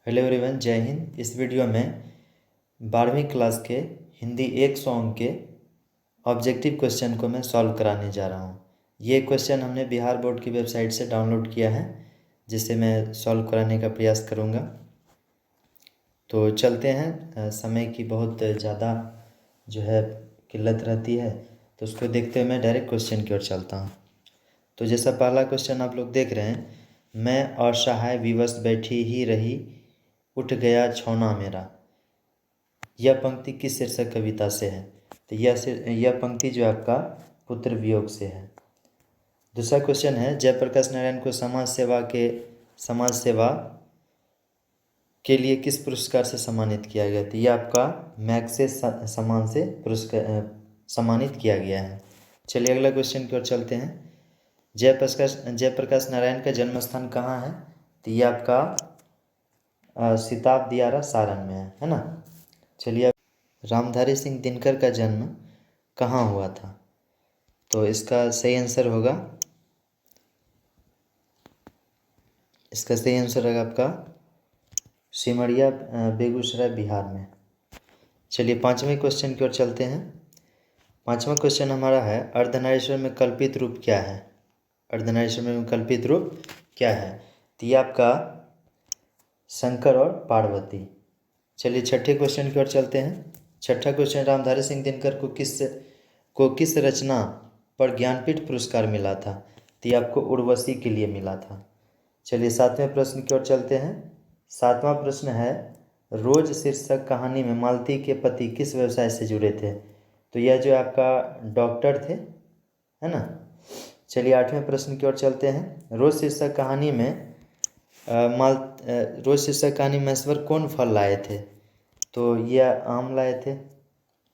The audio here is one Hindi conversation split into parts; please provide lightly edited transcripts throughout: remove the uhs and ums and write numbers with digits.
हेलो एवरीवन, जय हिंद। इस वीडियो में 12वीं क्लास के हिंदी 100 अंक के ऑब्जेक्टिव क्वेश्चन को मैं सॉल्व कराने जा रहा हूँ। ये क्वेश्चन हमने बिहार बोर्ड की वेबसाइट से डाउनलोड किया है, जिसे मैं सॉल्व कराने का प्रयास करूँगा। तो चलते हैं। समय की बहुत ज़्यादा जो है किल्लत रहती है, तो उसको देखते हुए मैं डायरेक्ट क्वेश्चन की ओर चलता हूँ। तो जैसा पहला क्वेश्चन आप लोग देख रहे हैं, मैं असहाय विवश बैठी ही रही, उठ गया छौना मेरा। यह पंक्ति किस शीर्षक कविता से है? तो यह पंक्ति जो आपका पुत्र वियोग से है। दूसरा क्वेश्चन है, जयप्रकाश नारायण को समाज सेवा के लिए किस पुरस्कार से सम्मानित किया गया? तो यह आपका मैग्सेस सम्मान से सम्मानित किया गया है। चलिए अगला क्वेश्चन की ओर चलते हैं। जयप्रकाश नारायण का जन्म स्थान कहाँ है? तो यह आपका सिताब दियारा सारण में है ना। चलिए, रामधारी सिंह दिनकर का जन्म कहाँ हुआ था? तो इसका सही आंसर होगा आपका सिमरिया, बेगूसराय, बिहार में। चलिए पाँचवें क्वेश्चन की ओर चलते हैं। पाँचवा क्वेश्चन हमारा है, अर्धनारीश्वर में कल्पित रूप क्या है? अर्धनारीश्वर में कल्पित रूप क्या है? तो ये आपका शंकर और पार्वती। चलिए छठे क्वेश्चन की ओर चलते हैं। छठा क्वेश्चन, रामधारी सिंह दिनकर को किस रचना पर ज्ञानपीठ पुरस्कार मिला था? तो ये आपको उर्वशी के लिए मिला था। चलिए सातवें प्रश्न की ओर चलते हैं। सातवां प्रश्न है, रोज शीर्षक कहानी में मालती के पति किस व्यवसाय से जुड़े थे? तो यह जो आपका डॉक्टर थे, है ना। चलिए आठवें प्रश्न की ओर चलते हैं। रोज शीर्षक कहानी में ईश्वर कौन फल लाए थे? तो यह आम लाए थे, है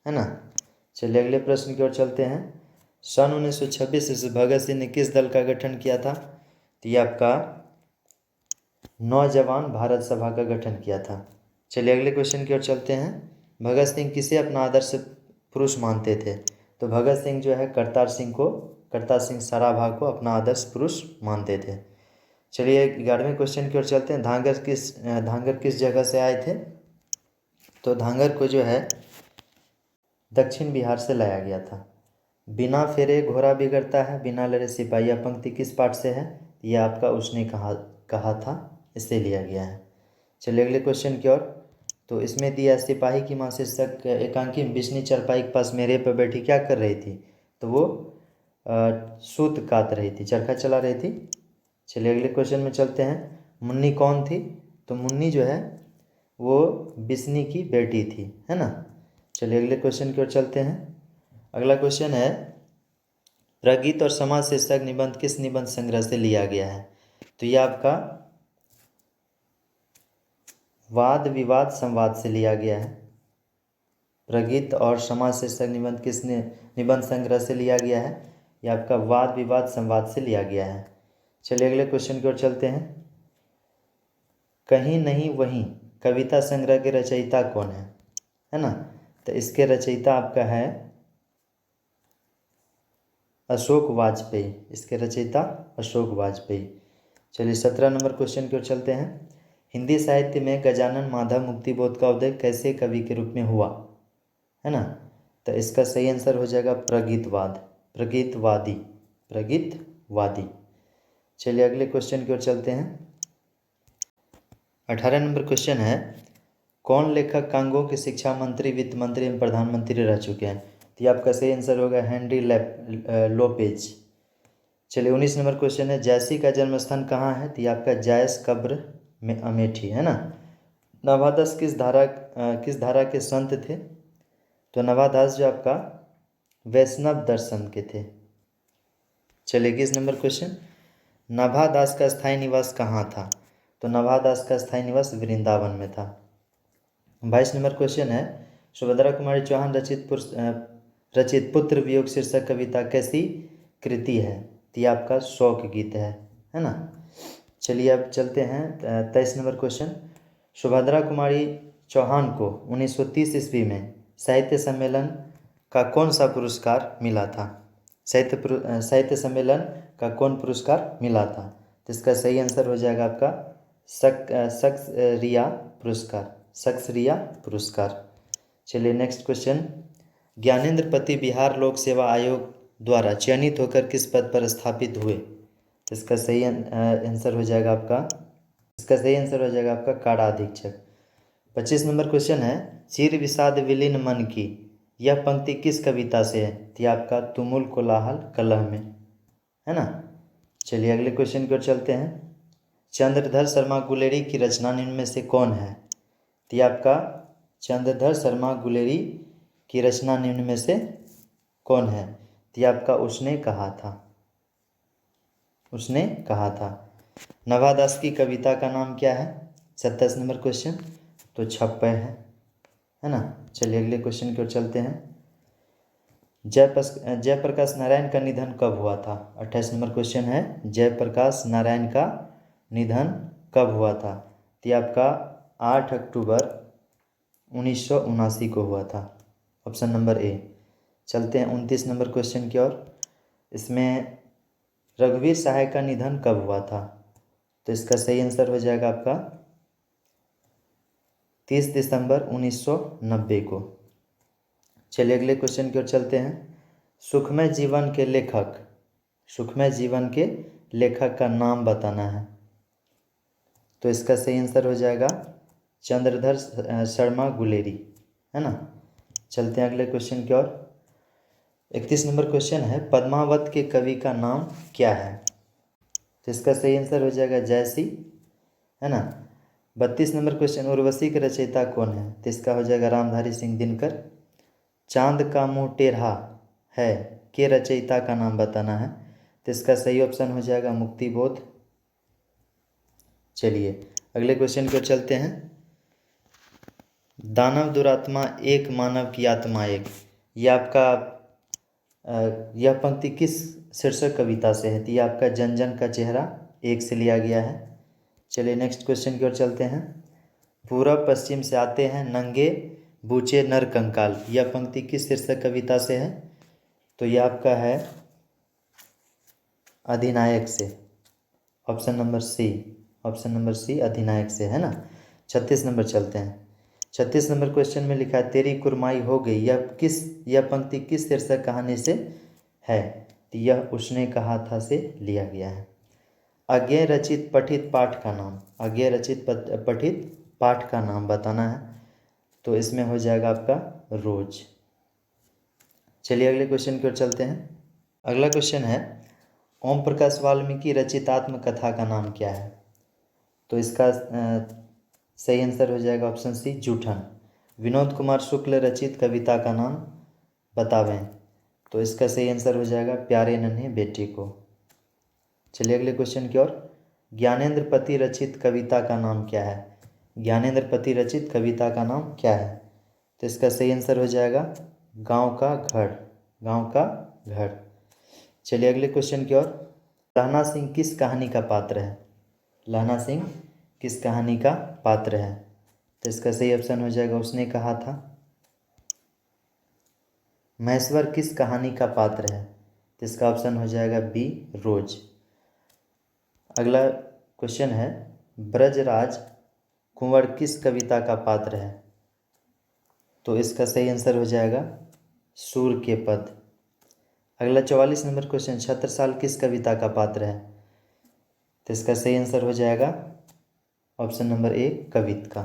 ना। चलिए अगले प्रश्न की ओर चलते हैं। सन 1926 से भगत सिंह ने किस दल का गठन किया था? तो यह आपका नौजवान भारत सभा का गठन किया था। चलिए अगले क्वेश्चन की ओर चलते हैं। भगत सिंह किसे अपना आदर्श पुरुष मानते थे? तो भगत सिंह जो है करतार सिंह सराभा को अपना आदर्श पुरुष मानते थे। चलिए 11वें क्वेश्चन की ओर चलते हैं। धांगर किस जगह से आए थे? तो धांगर को जो है दक्षिण बिहार से लाया गया था। बिना फेरे घोड़ा बिगड़ता है, बिना लड़े सिपाही, यह पंक्ति किस पाठ से है? यह आपका उसने कहा था, इससे लिया गया है। चलिए अगले क्वेश्चन की ओर। तो इसमें दिया, सिपाही की माँ शीर्षक एकांकी बिस्नी चरपाई के पास मेरे पर बैठी क्या कर रही थी? तो वो सूत काट रही थी, चरखा चला रही थी। चलिए अगले क्वेश्चन में चलते हैं। मुन्नी कौन थी? तो मुन्नी जो है वो बिस्नी की बेटी थी, है ना। चलिए अगले क्वेश्चन की ओर चलते हैं। अगला क्वेश्चन है, प्रगीत और समाज शीर्षक निबंध किस निबंध संग्रह से लिया गया है? तो यह आपका वाद विवाद संवाद से लिया गया है। प्रगीत और समाज शीर्षक निबंध निबंध संग्रह से लिया गया है? यह आपका वाद विवाद संवाद से लिया गया है। चलिए अगले क्वेश्चन की ओर चलते हैं। कहीं नहीं वहीं कविता संग्रह के रचयिता कौन है ना। तो इसके रचयिता आपका है अशोक वाजपेयी। इसके रचयिता अशोक वाजपेयी। चलिए 17 नंबर क्वेश्चन की ओर चलते हैं। हिंदी साहित्य में गजानन माधव मुक्तिबोध का उदय कैसे कवि के रूप में हुआ, है ना। तो इसका सही आंसर हो जाएगा प्रगीतवादी। चलिए अगले क्वेश्चन की ओर चलते हैं। 18 नंबर क्वेश्चन है, कौन लेखक कांगो के शिक्षा मंत्री, वित्त मंत्री एवं प्रधानमंत्री रह चुके हैं? तो ये आपका सही आंसर होगा हेनरी लोपेज। चलिए 19 नंबर क्वेश्चन है, जैसी का जन्म स्थान कहाँ है? तो ये आपका जायस कब्र में अमेठी, है ना। नवादास किस धारा के संत थे? तो नवादास जो आपका वैष्णव दर्शन के थे। चलिए 21 नंबर क्वेश्चन, नवादास का स्थायी निवास कहाँ था? तो नवादास का स्थायी निवास वृंदावन में था। 22 नंबर क्वेश्चन है, सुभद्रा कुमारी चौहान रचित पुत्र वियोग शीर्षक कविता कैसी कृति है? तो ये आपका शोक गीत है ना। चलिए अब चलते हैं 23 नंबर क्वेश्चन, सुभद्रा कुमारी चौहान को 1930 ईस्वी में साहित्य सम्मेलन का कौन सा पुरस्कार मिला था? साहित्य सम्मेलन का कौन पुरस्कार मिला था? तो इसका सही आंसर हो जाएगा आपका सक्सरिया पुरस्कार, सक्सरिया पुरस्कार। चलिए नेक्स्ट क्वेश्चन, ज्ञानेंद्र पति बिहार लोक सेवा आयोग द्वारा चयनित होकर किस पद पर स्थापित हुए? इसका सही आंसर हो जाएगा आपका कारा अधीक्षक। 25 नंबर क्वेश्चन है, चिर विषाद विलीन मन की यह पंक्ति किस कविता से है? तो आपका तुमुल कोलाहल कलह में, है ना। चलिए अगले क्वेश्चन की ओर चलते हैं, चंद्रधर शर्मा गुलेरी की रचना निम्न में से कौन है? तो आपका चंद्रधर शर्मा गुलेरी की रचना निम्न में से कौन है? तो आपका उसने कहा था, उसने कहा था। नवादास की कविता का नाम क्या है? 27 नंबर क्वेश्चन, तो छप्पय है ना। चलिए अगले क्वेश्चन की ओर चलते हैं, जयप्रकाश नारायण का निधन कब हुआ था? 28 नंबर क्वेश्चन है, जयप्रकाश नारायण का निधन कब हुआ था? तो आपका 8 अक्टूबर 1979 को हुआ था, ऑप्शन नंबर ए। चलते हैं 29 नंबर क्वेश्चन की ओर, इसमें रघुवीर सहाय का निधन कब हुआ था? तो इसका सही आंसर हो जाएगा आपका 30 दिसंबर 1990 को। चलिए अगले क्वेश्चन की ओर चलते हैं, सुखमय जीवन के लेखक का नाम बताना है। तो इसका सही आंसर हो जाएगा चंद्रधर शर्मा गुलेरी, है ना। चलते हैं अगले क्वेश्चन की ओर, 31 नंबर क्वेश्चन है, पद्मावत के कवि का नाम क्या है? तो इसका सही आंसर हो जाएगा जयसी, है ना। 32 नंबर क्वेश्चन, उर्वशी के रचयिता कौन है? तो इसका हो जाएगा रामधारी सिंह दिनकर। चांद का मुंह टेढ़ा है के रचयिता का नाम बताना है। तो इसका सही ऑप्शन हो जाएगा मुक्तिबोध। चलिए अगले क्वेश्चन की ओर चलते हैं, दानव दुरात्मा एक मानव की आत्मा एक, यह आपका यह पंक्ति किस शीर्षक कविता से है? तो यह आपका जन जन का चेहरा एक से लिया गया है। चलिए नेक्स्ट क्वेश्चन की ओर चलते हैं, पूरब पश्चिम से आते हैं नंगे बूचे नर कंकाल, यह पंक्ति किस शीर्षक कविता से है? तो यह आपका है अधिनायक से, ऑप्शन नंबर सी अधिनायक से, है ना। 36 नंबर चलते हैं, 36 नंबर क्वेश्चन में लिखा है, तेरी कुरमाई हो गई, यह पंक्ति किस शीर्षक कहानी से है? तो यह उसने कहा था से लिया गया है। अज्ञेय रचित पठित पाठ का नाम बताना है। तो इसमें हो जाएगा आपका रोज। चलिए अगले क्वेश्चन की ओर चलते हैं, अगला क्वेश्चन है, ओम प्रकाश वाल्मीकि रचित आत्मकथा का नाम क्या है? तो इसका सही आंसर हो जाएगा ऑप्शन सी जूठन। विनोद कुमार शुक्ल रचित कविता का नाम बतावें। तो इसका सही आंसर हो जाएगा प्यारे नन्हे बेटे को। चलिए अगले क्वेश्चन की ओर, ज्ञानेंद्र पति रचित कविता का नाम क्या है? ज्ञानेंद्र पति रचित कविता का नाम क्या है? तो इसका सही आंसर हो जाएगा गांव का घर। चलिए अगले क्वेश्चन की ओर, लहना सिंह किस कहानी का पात्र है? लहना सिंह किस कहानी का पात्र है? तो इसका सही ऑप्शन हो जाएगा उसने कहा था। महेश्वर किस कहानी का पात्र है? तो इसका ऑप्शन हो जाएगा बी रोज। अगला क्वेश्चन है, ब्रजराज कुंवर किस कविता का पात्र है? तो इसका सही आंसर हो जाएगा सूर के पद। अगला 44 नंबर क्वेश्चन, छत्रसाल किस कविता का पात्र है? तो इसका सही आंसर हो जाएगा ऑप्शन नंबर ए कवित का।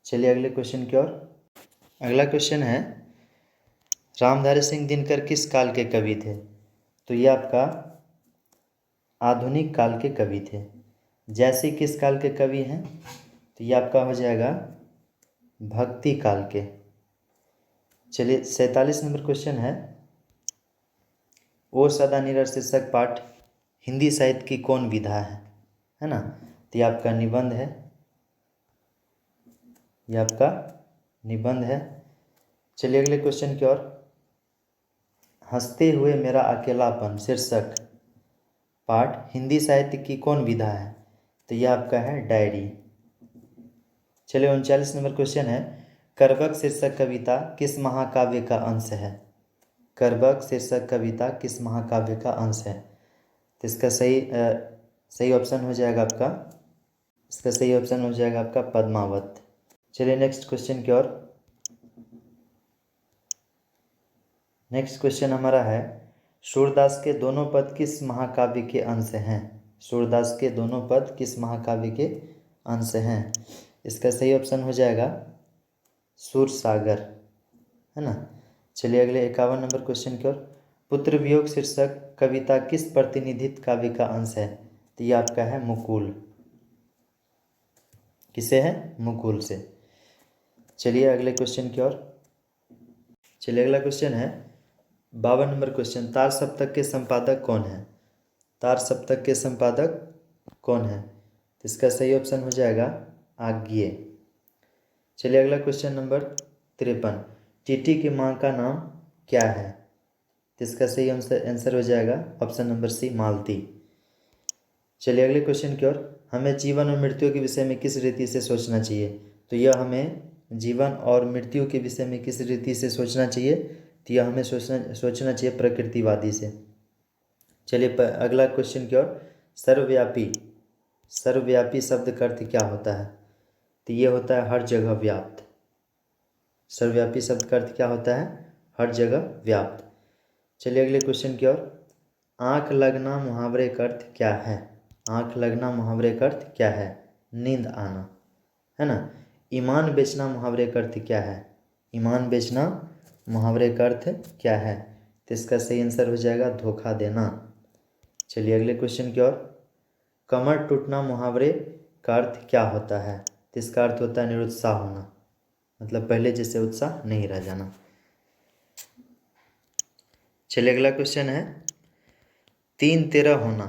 चलिए अगले क्वेश्चन की ओर, अगला क्वेश्चन है, रामधारी सिंह दिनकर किस काल के कवि थे? तो ये आपका आधुनिक काल के कवि थे। जैसी किस काल के कवि हैं? तो ये आपका हो जाएगा भक्ति काल के। चलिए 47 नंबर क्वेश्चन है, ओ सदा निरर शीर्षक पाठ हिंदी साहित्य की कौन विधा है ना। तो ये आपका निबंध है, चलिए अगले क्वेश्चन की ओर, हंसते हुए मेरा अकेलापन शीर्षक पाठ हिंदी साहित्य की कौन विधा है? तो यह आपका है डायरी। चलिए 39 नंबर क्वेश्चन है, करबक शीर्षक कविता किस महाकाव्य का अंश है? करबक शीर्षक कविता किस महाकाव्य का अंश है? तो इसका सही ऑप्शन हो जाएगा आपका इसका सही ऑप्शन हो जाएगा आपका पद्मावत। चलिए नेक्स्ट क्वेश्चन की ओर। नेक्स्ट क्वेश्चन हमारा है, सूरदास के दोनों पद किस महाकाव्य के अंश हैं? सूरदास के दोनों पद किस महाकाव्य के अंश हैं? इसका सही ऑप्शन हो जाएगा सूरसागर, है ना। चलिए अगले 51 नंबर क्वेश्चन की ओर। पुत्र वियोग शीर्षक कविता किस प्रतिनिधित्व काव्य का अंश है? तो ये आपका है मुकुल। किसे है? मुकुल से। चलिए अगले क्वेश्चन की ओर। चलिए अगला क्वेश्चन है 52 नंबर क्वेश्चन, तार सप्तक के संपादक कौन है? तार सप्तक के संपादक कौन है? तो इसका सही ऑप्शन हो जाएगा आज्ञेय। चलिए अगला क्वेश्चन नंबर 53, टीटी की माँ का नाम क्या है? तो इसका सही आंसर हो जाएगा ऑप्शन नंबर सी मालती। चलिए अगले क्वेश्चन की ओर। हमें जीवन और मृत्यु के विषय में किस रीति से सोचना चाहिए? तो यह हमें जीवन और मृत्यु के विषय में किस रीति से सोचना चाहिए? तो यह हमें सोचना चाहिए प्रकृतिवादी से। चलिए अगला क्वेश्चन की ओर। सर्वव्यापी, सर्वव्यापी शब्द का अर्थ क्या होता है? तो ये होता है हर जगह व्याप्त। सर्वव्यापी शब्द का अर्थ क्या होता है? हर जगह व्याप्त। चलिए अगले क्वेश्चन की ओर। आँख लगना मुहावरे का अर्थ क्या है? आँख लगना मुहावरे का अर्थ क्या है? नींद आना, है ना। ईमान बेचना मुहावरे का अर्थ क्या है? ईमान बेचना मुहावरे का अर्थ क्या है? तो इसका सही आंसर हो जाएगा धोखा देना। चलिए अगले क्वेश्चन की ओर। कमर टूटना मुहावरे का अर्थ क्या होता है? तो इसका अर्थ होता है निरुत्साह होना, मतलब पहले जैसे उत्साह नहीं रह जाना। चलिए अगला क्वेश्चन है 3-13 होना,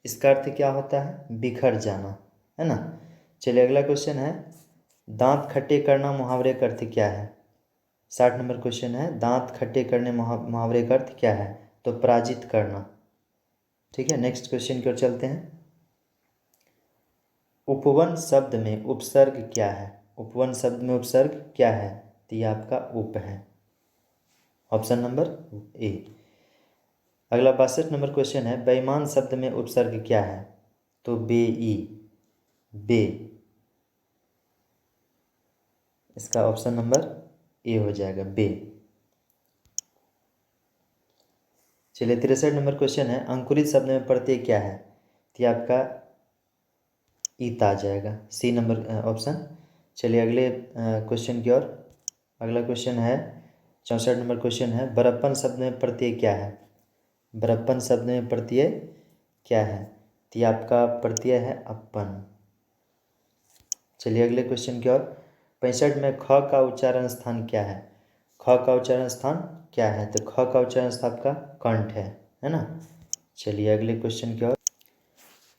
इसका अर्थ क्या होता है? बिखर जाना, है ना। चलिए अगला क्वेश्चन है दांत खट्टे करना मुहावरे का अर्थ क्या है? 60 नंबर क्वेश्चन है, दांत खट्टे करने मुहावरे का अर्थ क्या है? तो पराजित करना। ठीक है, नेक्स्ट क्वेश्चन की ओर चलते हैं। उपवन शब्द में उपसर्ग क्या है? उपवन शब्द में उपसर्ग क्या है? तो ये आपका उप है, ऑप्शन नंबर ए। अगला 62 नंबर क्वेश्चन है, बेईमान शब्द में उपसर्ग क्या है? तो बेई, बे। इसका ऑप्शन नंबर ए हो जाएगा बे। चलिए 63 नंबर क्वेश्चन है, अंकुरित शब्द में प्रत्यय क्या है? तो ये आपका ईता आ जाएगा, सी नंबर ऑप्शन। चलिए अगले क्वेश्चन की ओर। अगला क्वेश्चन है 64 नंबर क्वेश्चन है, बड़प्पन शब्द में प्रत्यय क्या है? बड़प्पन शब्द में प्रत्यय क्या है? तो ये आपका प्रत्यय है अपन। चलिए अगले क्वेश्चन की ओर। 65 में ख का उच्चारण स्थान क्या है? ख का उच्चारण स्थान क्या है? तो ख का उच्चारण स्थान आपका कंठ है ना। चलिए अगले क्वेश्चन की ओर।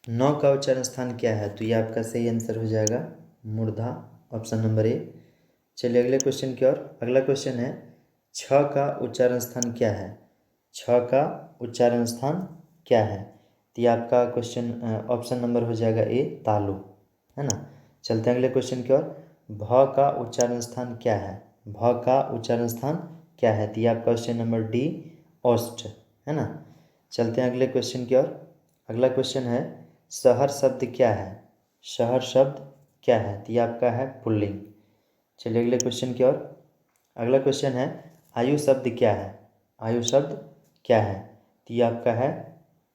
9 का उच्चारण स्थान क्या है? तो ये आपका सही आंसर हो जाएगा मूर्धा, ऑप्शन नंबर ए। चलिए अगले क्वेश्चन की ओर। अगला क्वेश्चन है 6 का उच्चारण स्थान क्या है? 6 का उच्चारण स्थान क्या है? तो ये आपका क्वेश्चन ऑप्शन नंबर हो जाएगा ए तालु, है ना। चलते हैं अगले क्वेश्चन की ओर। भ का उच्चारण स्थान क्या है? भ का उच्चारण स्थान क्या है? तो ये आपका क्वेश्चन नंबर डी ओष्ठ, है ना। चलते हैं अगले क्वेश्चन की ओर। अगला क्वेश्चन है शहर शब्द क्या है? शहर शब्द क्या है? तो ये आपका है पुल्लिंग। चलिए अगले क्वेश्चन की ओर। अगला क्वेश्चन है आयु शब्द क्या है? आयु शब्द क्या है? तो ये आपका है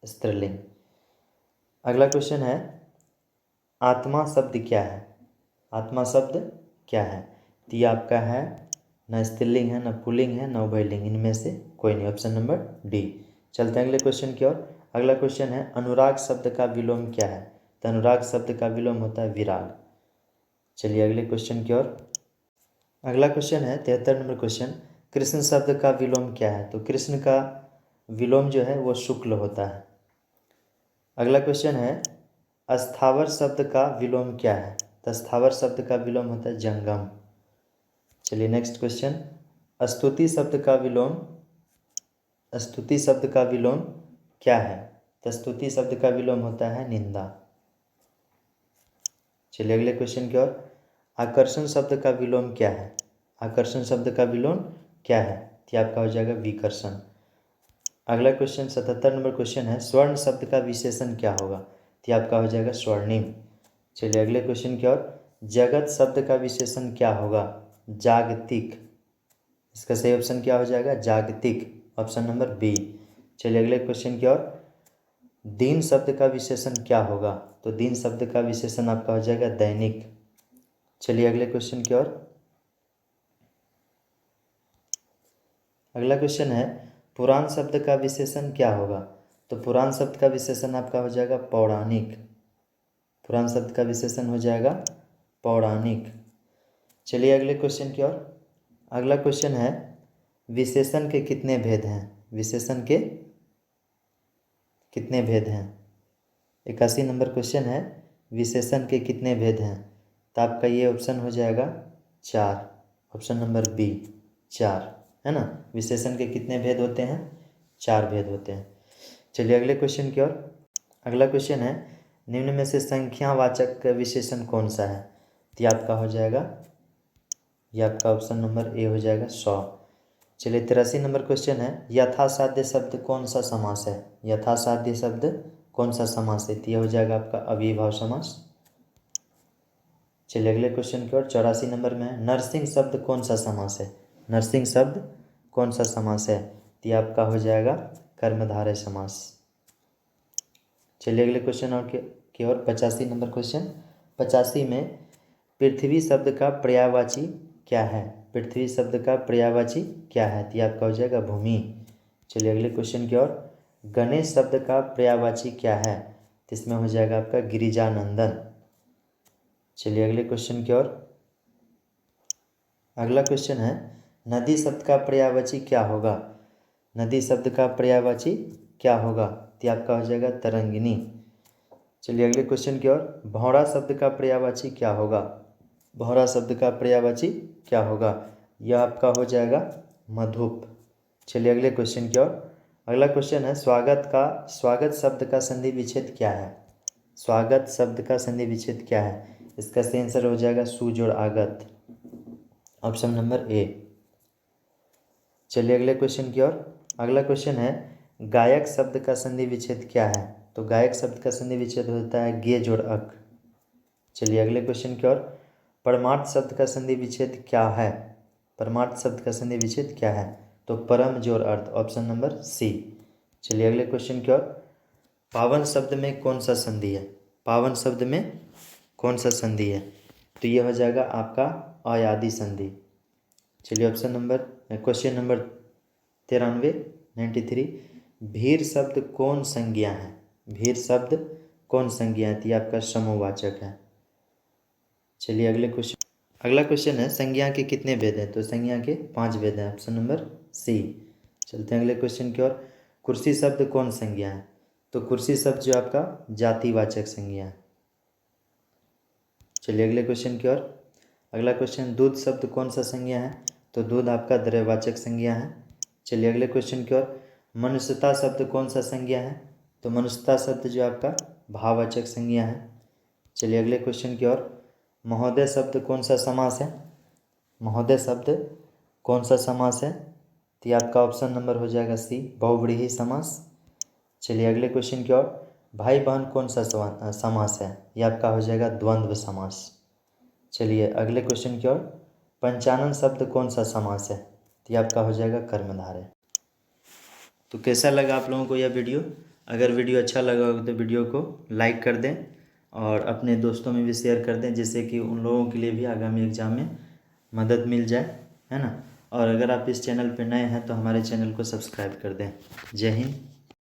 स्त्रीलिंग। अगला क्वेश्चन है आत्मा शब्द क्या है? आत्मा शब्द क्या है? तो ये आपका है न स्त्रीलिंग है, न पुल्लिंग है, न उभयलिंग, इनमें से कोई नहीं, ऑप्शन नंबर डी। चलते हैं अगले क्वेश्चन की ओर। अगला क्वेश्चन है अनुराग शब्द का विलोम क्या है? तो अनुराग शब्द का विलोम होता है विराग। चलिए अगले क्वेश्चन की ओर। अगला क्वेश्चन है 73 नंबर क्वेश्चन, कृष्ण शब्द का विलोम क्या है? तो कृष्ण का विलोम जो है वो शुक्ल होता है। अगला क्वेश्चन है अस्थावर शब्द का विलोम क्या है? तो स्थावर शब्द का विलोम होता है जंगम। चलिए नेक्स्ट क्वेश्चन, स्तुति शब्द का विलोम, स्तुति शब्द का विलोम क्या है? तो स्तुति शब्द का विलोम होता है निंदा। चलिए अगले क्वेश्चन की ओर। आकर्षण शब्द का विलोम क्या है? आकर्षण शब्द का विलोम क्या है? तो आपका हो जाएगा विकर्षण। अगला क्वेश्चन 77 नंबर क्वेश्चन है स्वर्ण शब्द का विशेषण क्या होगा? तो आपका हो जाएगा स्वर्णिम। चलिए अगले क्वेश्चन की ओर। जगत शब्द का विशेषण क्या होगा? जागतिक। इसका सही ऑप्शन क्या हो जाएगा? जागतिक, ऑप्शन नंबर बी। चलिए अगले क्वेश्चन की ओर। दिन शब्द का विशेषण क्या होगा? तो दिन शब्द का विशेषण आपका हो जाएगा दैनिक। चलिए अगले क्वेश्चन की ओर। अगला क्वेश्चन है पुराण शब्द का विशेषण क्या होगा? तो पुराण शब्द का विशेषण आपका हो जाएगा पौराणिक। पुराण शब्द का विशेषण हो जाएगा पौराणिक। चलिए अगले क्वेश्चन की ओर। अगला क्वेश्चन है विशेषण के कितने भेद हैं? विशेषण के कितने भेद हैं? 81 नंबर क्वेश्चन है विशेषण के कितने भेद हैं? तो आपका ये ऑप्शन हो जाएगा 4, ऑप्शन नंबर बी 4, है ना। विशेषण के कितने भेद होते हैं? 4 भेद होते हैं। चलिए अगले क्वेश्चन की ओर। अगला क्वेश्चन है निम्न में से संख्यावाचक विशेषण कौन सा है? तो ये आपका हो जाएगा, ये आपका ऑप्शन नंबर ए हो जाएगा 100। चलिए 83 नंबर क्वेश्चन है यथासाध्य शब्द कौन सा समास है? यथासाध्य शब्द कौन सा समास है? तो ये हो जाएगा आपका अव्ययीभाव समास। चलिए अगले क्वेश्चन की ओर। 84 नंबर में नरसिंह शब्द कौन सा समास है? नरसिंह शब्द कौन सा समास है? तो ये आपका हो जाएगा कर्मधारय समास। चलिए अगले क्वेश्चन और की ओर। 85 नंबर क्वेश्चन। 85 में पृथ्वी शब्द का पर्यायवाची क्या है? पृथ्वी शब्द का पर्यायवाची क्या है? तो ये आपका हो जाएगा भूमि। चलिए अगले क्वेश्चन की ओर। गणेश शब्द का पर्यायवाची क्या है? तो इसमें हो जाएगा आपका गिरिजानंदन। चलिए अगले क्वेश्चन की ओर। अगला क्वेश्चन है नदी शब्द का पर्यायवाची क्या होगा? नदी शब्द का पर्यायवाची क्या होगा? तो आपका हो जाएगा तरंगिनी। चलिए अगले क्वेश्चन की ओर। भौरा शब्द का पर्यायवाची क्या होगा? भौरा शब्द का पर्यायवाची क्या होगा? यह आपका हो जाएगा मधुप। चलिए अगले क्वेश्चन की ओर। अगला क्वेश्चन है स्वागत शब्द का संधि विच्छेद क्या है? स्वागत शब्द का संधि विच्छेद क्या है? इसका सही आंसर हो जाएगा सुजोड़ आगत, ऑप्शन नंबर ए। चलिए अगले क्वेश्चन की ओर। अगला क्वेश्चन है गायक शब्द का संधि विच्छेद क्या है? तो गायक शब्द का संधि विच्छेद होता है गे जोड़ अक। चलिए अगले क्वेश्चन की ओर। परमार्थ शब्द का संधि विच्छेद क्या है? परमार्थ शब्द का संधि विच्छेद क्या है? तो परम जोड़ अर्थ, ऑप्शन नंबर सी। चलिए अगले क्वेश्चन की ओर। पावन शब्द में कौन सा संधि है? पावन शब्द में कौन सा संधि है? तो ये हो जाएगा आपका अयादि संधि। चलिए ऑप्शन नंबर क्वेश्चन नंबर 93 भीर शब्द कौन संज्ञा है? भीर शब्द कौन संज्ञा है? तो ये आपका समूहवाचक है। चलिए अगले क्वेश्चन। अगला क्वेश्चन है संज्ञा के कितने भेद हैं? तो संज्ञा के 5 भेद हैं, ऑप्शन नंबर सी। चलते हैं अगले क्वेश्चन की ओर। कुर्सी शब्द कौन संज्ञा है? तो कुर्सी शब्द जो आपका जातिवाचक संज्ञा है। चलिए अगले क्वेश्चन की ओर। अगला क्वेश्चन दूध शब्द कौन सा संज्ञा है? तो दूध आपका द्रव्यवाचक संज्ञा है। चलिए अगले क्वेश्चन की ओर। मनुष्यता शब्द कौन सा संज्ञा है? तो मनुष्यता शब्द जो आपका भाववाचक संज्ञा है। चलिए अगले क्वेश्चन की ओर। महोदय शब्द कौन सा समास है? महोदय शब्द कौन सा समास है? तो ये आपका ऑप्शन नंबर हो जाएगा सी, बहुव्रीहि समास। चलिए अगले क्वेश्चन की ओर। भाई बहन कौन सा समास है? ये आपका हो जाएगा द्वंद्व समास। चलिए अगले क्वेश्चन की ओर। पंचानन शब्द कौन सा समास है? तो ये आपका हो जाएगा कर्मधारय। तो कैसा लगा आप लोगों को यह वीडियो? अगर वीडियो अच्छा लगा हो तो वीडियो को लाइक कर दें और अपने दोस्तों में भी शेयर कर दें, जिससे कि उन लोगों के लिए भी आगामी एग्ज़ाम में मदद मिल जाए, है ना। और अगर आप इस चैनल पर नए हैं तो हमारे चैनल को सब्सक्राइब कर दें। जय हिंद।